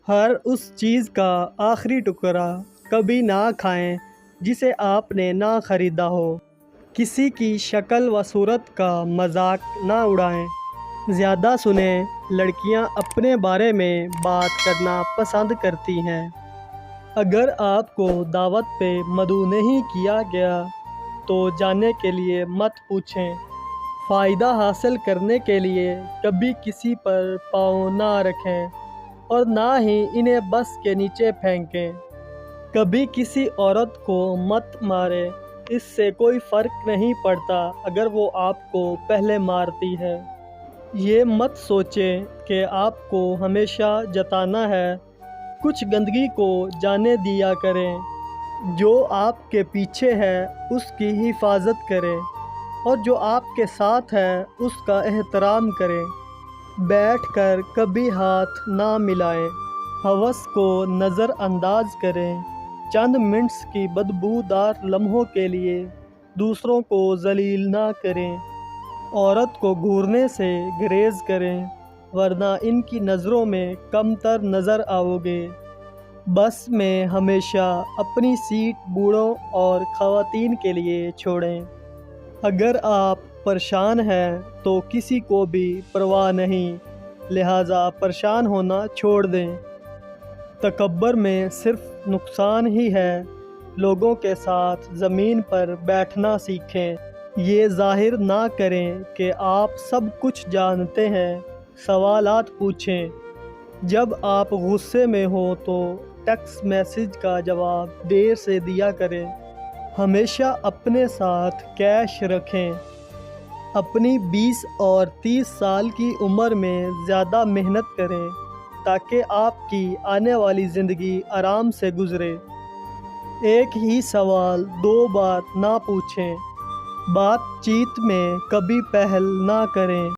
ہر اس چیز کا آخری ٹکڑا کبھی نہ کھائیں جسے آپ نے نہ خریدا ہو۔ کسی کی شکل و صورت کا مذاق نہ اڑائیں۔ زیادہ سنیں، لڑکیاں اپنے بارے میں بات کرنا پسند کرتی ہیں۔ اگر آپ کو دعوت پہ مدعو نہیں کیا گیا تو جانے کے لیے مت پوچھیں۔ فائدہ حاصل کرنے کے لیے کبھی کسی پر پاؤں نہ رکھیں اور نہ ہی انہیں بس کے نیچے پھینکیں۔ کبھی کسی عورت کو مت ماریں، اس سے کوئی فرق نہیں پڑتا اگر وہ آپ کو پہلے مارتی ہے۔ یہ مت سوچیں کہ آپ کو ہمیشہ جتانا ہے۔ کچھ گندگی کو جانے دیا کریں۔ جو آپ کے پیچھے ہے اس کی حفاظت کریں اور جو آپ کے ساتھ ہے اس کا احترام کریں۔ بیٹھ کر کبھی ہاتھ نہ ملائیں۔ ہوس کو نظر انداز کریں۔ چند منٹس کی بدبودار لمحوں کے لیے دوسروں کو ذلیل نہ کریں۔ عورت کو گھورنے سے گریز کریں ورنہ ان کی نظروں میں کم تر نظر آؤ گے۔ بس میں ہمیشہ اپنی سیٹ بوڑھوں اور خواتین کے لیے چھوڑیں۔ اگر آپ پریشان ہیں تو کسی کو بھی پرواہ نہیں، لہٰذا پریشان ہونا چھوڑ دیں۔ تکبر میں صرف نقصان ہی ہے۔ لوگوں کے ساتھ زمین پر بیٹھنا سیکھیں۔ یہ ظاہر نہ کریں کہ آپ سب کچھ جانتے ہیں۔ سوالات پوچھیں۔ جب آپ غصے میں ہوں تو ٹیکسٹ میسج کا جواب دیر سے دیا کریں۔ ہمیشہ اپنے ساتھ کیش رکھیں۔ اپنی 20 اور 30 سال کی عمر میں زیادہ محنت کریں تاکہ آپ کی آنے والی زندگی آرام سے گزرے۔ ایک ہی سوال 2 بار نہ پوچھیں۔ بات چیت میں کبھی پہل نہ کریں۔